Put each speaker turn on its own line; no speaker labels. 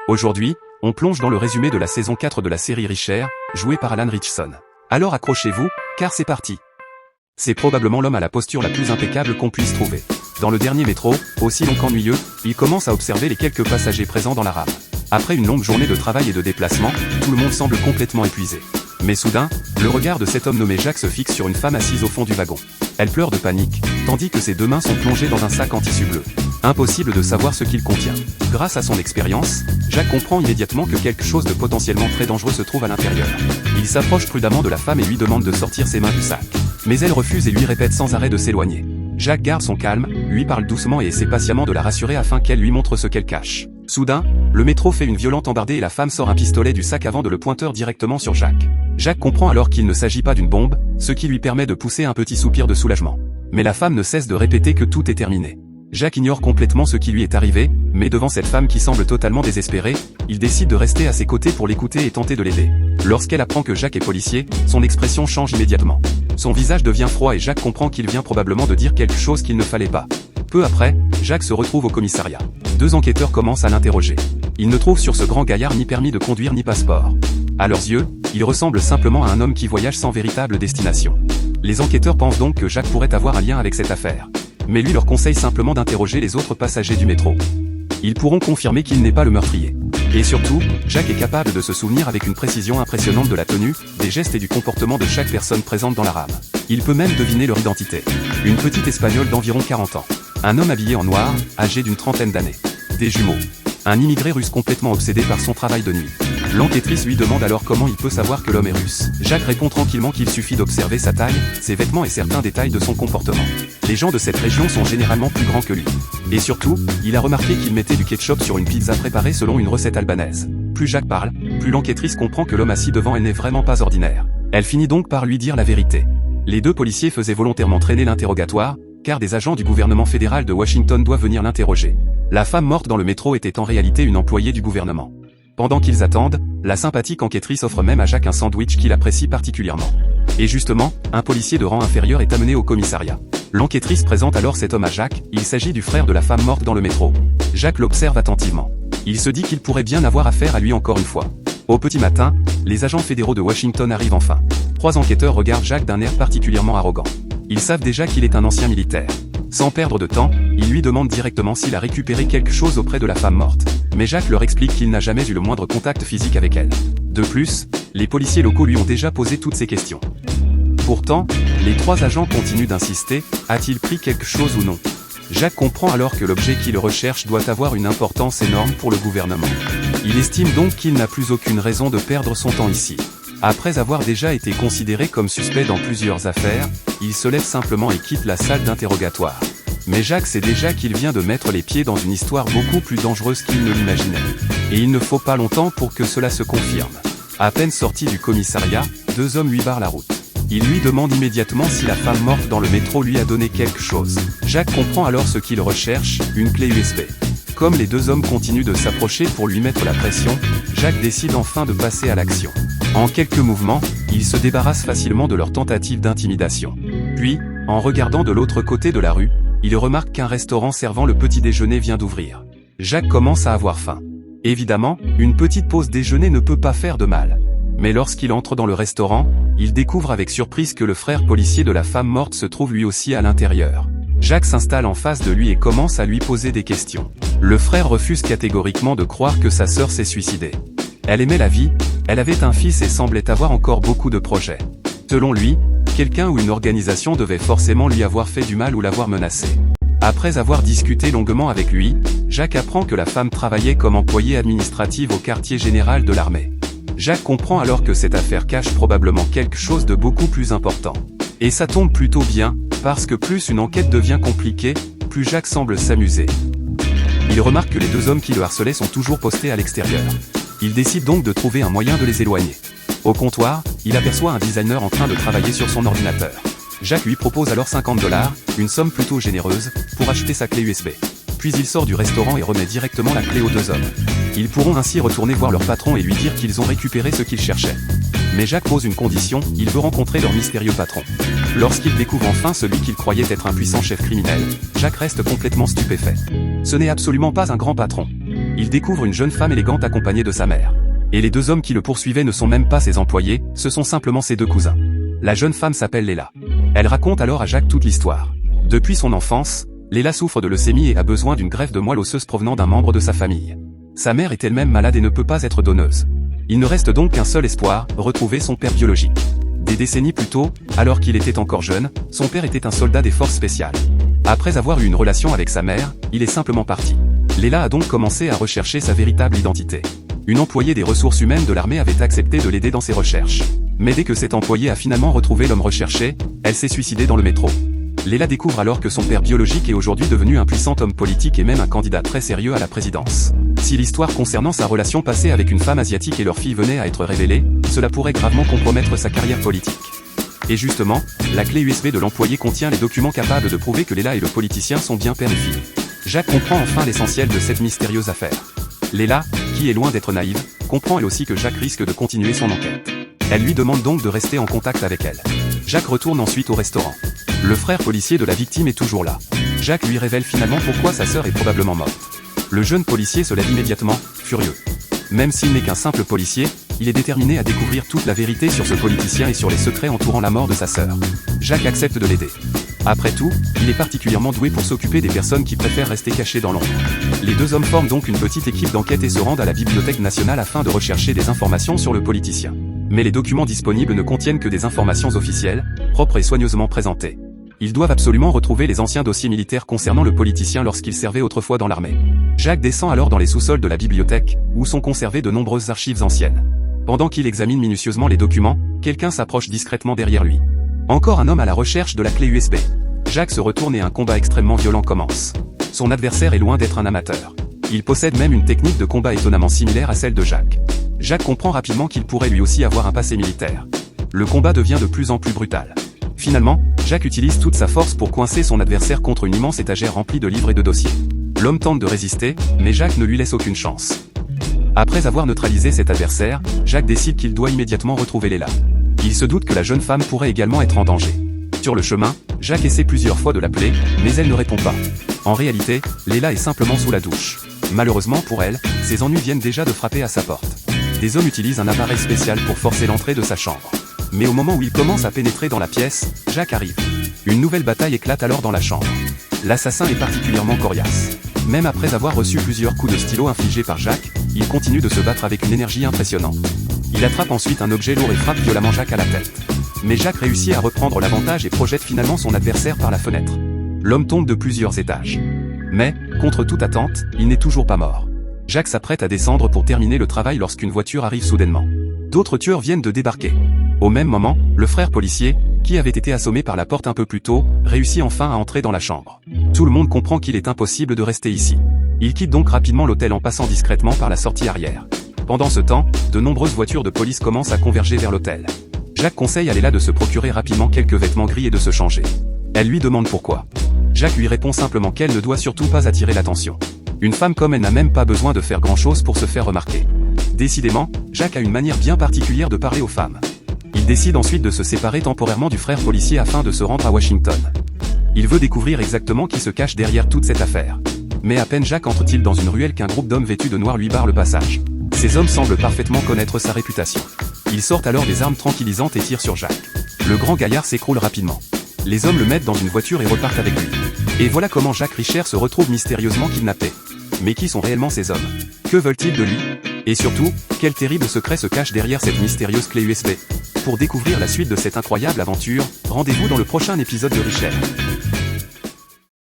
Aujourd'hui, on plonge dans le résumé de la saison 4 de la série Richer, jouée par Alan Ritchson. Alors accrochez-vous, car c'est parti. C'est probablement l'homme à la posture la plus impeccable qu'on puisse trouver. Dans le dernier métro, aussi long qu'ennuyeux, il commence à observer les quelques passagers présents dans la rame. Après une longue journée de travail et de déplacement, tout le monde semble complètement épuisé. Mais soudain, le regard de cet homme nommé Jacques se fixe sur une femme assise au fond du wagon. Elle pleure de panique, tandis que ses deux mains sont plongées dans un sac en tissu bleu. Impossible de savoir ce qu'il contient. Grâce à son expérience, Jacques comprend immédiatement que quelque chose de potentiellement très dangereux se trouve à l'intérieur. Il s'approche prudemment de la femme et lui demande de sortir ses mains du sac. Mais elle refuse et lui répète sans arrêt de s'éloigner. Jacques garde son calme, lui parle doucement et essaie patiemment de la rassurer afin qu'elle lui montre ce qu'elle cache. Soudain, le métro fait une violente embardée et la femme sort un pistolet du sac avant de le pointer directement sur Jacques. Jacques comprend alors qu'il ne s'agit pas d'une bombe, ce qui lui permet de pousser un petit soupir de soulagement. Mais la femme ne cesse de répéter que tout est terminé. Jacques ignore complètement ce qui lui est arrivé, mais devant cette femme qui semble totalement désespérée, il décide de rester à ses côtés pour l'écouter et tenter de l'aider. Lorsqu'elle apprend que Jacques est policier, son expression change immédiatement. Son visage devient froid et Jacques comprend qu'il vient probablement de dire quelque chose qu'il ne fallait pas. Peu après, Jacques se retrouve au commissariat. Deux enquêteurs commencent à l'interroger. Ils ne trouvent sur ce grand gaillard ni permis de conduire ni passeport. À leurs yeux, il ressemble simplement à un homme qui voyage sans véritable destination. Les enquêteurs pensent donc que Jacques pourrait avoir un lien avec cette affaire. Mais lui leur conseille simplement d'interroger les autres passagers du métro. Ils pourront confirmer qu'il n'est pas le meurtrier. Et surtout, Jacques est capable de se souvenir avec une précision impressionnante de la tenue, des gestes et du comportement de chaque personne présente dans la rame. Il peut même deviner leur identité. Une petite espagnole d'environ 40 ans. Un homme habillé en noir, âgé d'une trentaine d'années. Des jumeaux. Un immigré russe complètement obsédé par son travail de nuit. L'enquêtrice lui demande alors comment il peut savoir que l'homme est russe. Jacques répond tranquillement qu'il suffit d'observer sa taille, ses vêtements et certains détails de son comportement. Les gens de cette région sont généralement plus grands que lui. Et surtout, il a remarqué qu'il mettait du ketchup sur une pizza préparée selon une recette albanaise. Plus Jacques parle, plus l'enquêtrice comprend que l'homme assis devant elle n'est vraiment pas ordinaire. Elle finit donc par lui dire la vérité. Les deux policiers faisaient volontairement traîner l'interrogatoire, car des agents du gouvernement fédéral de Washington doivent venir l'interroger. La femme morte dans le métro était en réalité une employée du gouvernement. Pendant qu'ils attendent, la sympathique enquêtrice offre même à Jacques un sandwich qu'il apprécie particulièrement. Et justement, un policier de rang inférieur est amené au commissariat. L'enquêtrice présente alors cet homme à Jacques, il s'agit du frère de la femme morte dans le métro. Jacques l'observe attentivement. Il se dit qu'il pourrait bien avoir affaire à lui encore une fois. Au petit matin, les agents fédéraux de Washington arrivent enfin. Trois enquêteurs regardent Jacques d'un air particulièrement arrogant. Ils savent déjà qu'il est un ancien militaire. Sans perdre de temps, ils lui demandent directement s'il a récupéré quelque chose auprès de la femme morte. Mais Jacques leur explique qu'il n'a jamais eu le moindre contact physique avec elle. De plus, les policiers locaux lui ont déjà posé toutes ces questions. Pourtant, les trois agents continuent d'insister, a-t-il pris quelque chose ou non? Jacques comprend alors que l'objet qu'il recherche doit avoir une importance énorme pour le gouvernement. Il estime donc qu'il n'a plus aucune raison de perdre son temps ici. Après avoir déjà été considéré comme suspect dans plusieurs affaires, il se lève simplement et quitte la salle d'interrogatoire. Mais Jacques sait déjà qu'il vient de mettre les pieds dans une histoire beaucoup plus dangereuse qu'il ne l'imaginait. Et il ne faut pas longtemps pour que cela se confirme. À peine sorti du commissariat, deux hommes lui barrent la route. Ils lui demandent immédiatement si la femme morte dans le métro lui a donné quelque chose. Jacques comprend alors ce qu'il recherche, une clé USB. Comme les deux hommes continuent de s'approcher pour lui mettre la pression, Jacques décide enfin de passer à l'action. En quelques mouvements, il se débarrasse facilement de leur tentative d'intimidation. Puis, en regardant de l'autre côté de la rue, il remarque qu'un restaurant servant le petit déjeuner vient d'ouvrir. Jacques commence à avoir faim. Évidemment, une petite pause déjeuner ne peut pas faire de mal. Mais lorsqu'il entre dans le restaurant, il découvre avec surprise que le frère policier de la femme morte se trouve lui aussi à l'intérieur. Jacques s'installe en face de lui et commence à lui poser des questions. Le frère refuse catégoriquement de croire que sa sœur s'est suicidée. Elle aimait la vie, elle avait un fils et semblait avoir encore beaucoup de projets. Selon lui, quelqu'un ou une organisation devait forcément lui avoir fait du mal ou l'avoir menacé. Après avoir discuté longuement avec lui, Jacques apprend que la femme travaillait comme employée administrative au quartier général de l'armée. Jacques comprend alors que cette affaire cache probablement quelque chose de beaucoup plus important. Et ça tombe plutôt bien, parce que plus une enquête devient compliquée, plus Jacques semble s'amuser. Il remarque que les deux hommes qui le harcelaient sont toujours postés à l'extérieur. Il décide donc de trouver un moyen de les éloigner. Au comptoir, il aperçoit un designer en train de travailler sur son ordinateur. Jacques lui propose alors $50, une somme plutôt généreuse, pour acheter sa clé USB. Puis il sort du restaurant et remet directement la clé aux deux hommes. Ils pourront ainsi retourner voir leur patron et lui dire qu'ils ont récupéré ce qu'ils cherchaient. Mais Jacques pose une condition, il veut rencontrer leur mystérieux patron. Lorsqu'il découvre enfin celui qu'il croyait être un puissant chef criminel, Jacques reste complètement stupéfait. Ce n'est absolument pas un grand patron. il découvre une jeune femme élégante accompagnée de sa mère. Et les deux hommes qui le poursuivaient ne sont même pas ses employés, ce sont simplement ses deux cousins. La jeune femme s'appelle Léla. Elle raconte alors à Jacques toute l'histoire. Depuis son enfance, Léla souffre de leucémie et a besoin d'une greffe de moelle osseuse provenant d'un membre de sa famille. Sa mère est elle-même malade et ne peut pas être donneuse. Il ne reste donc qu'un seul espoir, retrouver son père biologique. Des décennies plus tôt, alors qu'il était encore jeune, son père était un soldat des forces spéciales. Après avoir eu une relation avec sa mère, il est simplement parti. Léla a donc commencé à rechercher sa véritable identité. Une employée des ressources humaines de l'armée avait accepté de l'aider dans ses recherches. Mais dès que cette employée a finalement retrouvé l'homme recherché, elle s'est suicidée dans le métro. Léla découvre alors que son père biologique est aujourd'hui devenu un puissant homme politique et même un candidat très sérieux à la présidence. Si l'histoire concernant sa relation passée avec une femme asiatique et leur fille venait à être révélée, cela pourrait gravement compromettre sa carrière politique. Et justement, la clé USB de l'employé contient les documents capables de prouver que Léla et le politicien sont bien père et fille. Jacques comprend enfin l'essentiel de cette mystérieuse affaire. Léla, qui est loin d'être naïve, comprend elle aussi que Jacques risque de continuer son enquête. Elle lui demande donc de rester en contact avec elle. Jacques retourne ensuite au restaurant. Le frère policier de la victime est toujours là. Jacques lui révèle finalement pourquoi sa sœur est probablement morte. Le jeune policier se lève immédiatement, furieux. Même s'il n'est qu'un simple policier, il est déterminé à découvrir toute la vérité sur ce politicien et sur les secrets entourant la mort de sa sœur. Jacques accepte de l'aider. Après tout, il est particulièrement doué pour s'occuper des personnes qui préfèrent rester cachées dans l'ombre. Les deux hommes forment donc une petite équipe d'enquête et se rendent à la Bibliothèque nationale afin de rechercher des informations sur le politicien. Mais les documents disponibles ne contiennent que des informations officielles, propres et soigneusement présentées. Ils doivent absolument retrouver les anciens dossiers militaires concernant le politicien lorsqu'il servait autrefois dans l'armée. Jacques descend alors dans les sous-sols de la bibliothèque, où sont conservées de nombreuses archives anciennes. Pendant qu'il examine minutieusement les documents, quelqu'un s'approche discrètement derrière lui. Encore un homme à la recherche de la clé USB. Jacques se retourne et un combat extrêmement violent commence. Son adversaire est loin d'être un amateur. Il possède même une technique de combat étonnamment similaire à celle de Jacques. Jacques comprend rapidement qu'il pourrait lui aussi avoir un passé militaire. Le combat devient de plus en plus brutal. Finalement, Jacques utilise toute sa force pour coincer son adversaire contre une immense étagère remplie de livres et de dossiers. L'homme tente de résister, mais Jacques ne lui laisse aucune chance. Après avoir neutralisé cet adversaire, Jacques décide qu'il doit immédiatement retrouver Léla. Il se doute que la jeune femme pourrait également être en danger. Sur le chemin, Jacques essaie plusieurs fois de l'appeler, mais elle ne répond pas. En réalité, Léla est simplement sous la douche. Malheureusement pour elle, ses ennuis viennent déjà de frapper à sa porte. Des hommes utilisent un appareil spécial pour forcer l'entrée de sa chambre. Mais au moment où il commence à pénétrer dans la pièce, Jacques arrive. Une nouvelle bataille éclate alors dans la chambre. L'assassin est particulièrement coriace. Même après avoir reçu plusieurs coups de stylo infligés par Jacques, il continue de se battre avec une énergie impressionnante. Il attrape ensuite un objet lourd et frappe violemment Jacques à la tête. Mais Jacques réussit à reprendre l'avantage et projette finalement son adversaire par la fenêtre. L'homme tombe de plusieurs étages. Mais, contre toute attente, il n'est toujours pas mort. Jacques s'apprête à descendre pour terminer le travail lorsqu'une voiture arrive soudainement. D'autres tueurs viennent de débarquer. Au même moment, le frère policier, qui avait été assommé par la porte un peu plus tôt, réussit enfin à entrer dans la chambre. Tout le monde comprend qu'il est impossible de rester ici. Il quitte donc rapidement l'hôtel en passant discrètement par la sortie arrière. Pendant ce temps, de nombreuses voitures de police commencent à converger vers l'hôtel. Jacques conseille à Léla de se procurer rapidement quelques vêtements gris et de se changer. Elle lui demande pourquoi. Jacques lui répond simplement qu'elle ne doit surtout pas attirer l'attention. Une femme comme elle n'a même pas besoin de faire grand-chose pour se faire remarquer. Décidément, Jacques a une manière bien particulière de parler aux femmes. Il décide ensuite de se séparer temporairement du frère policier afin de se rendre à Washington. Il veut découvrir exactement qui se cache derrière toute cette affaire. Mais à peine Jacques entre-t-il dans une ruelle qu'un groupe d'hommes vêtus de noir lui barre le passage. Ces hommes semblent parfaitement connaître sa réputation. Ils sortent alors des armes tranquillisantes et tirent sur Jacques. Le grand gaillard s'écroule rapidement. Les hommes le mettent dans une voiture et repartent avec lui. Et voilà comment Jacques Richer se retrouve mystérieusement kidnappé. Mais qui sont réellement ces hommes? Que veulent-ils de lui? Et surtout, quel terrible secret se cache derrière cette mystérieuse clé USB? Pour découvrir la suite de cette incroyable aventure, rendez-vous dans le prochain épisode de Richer.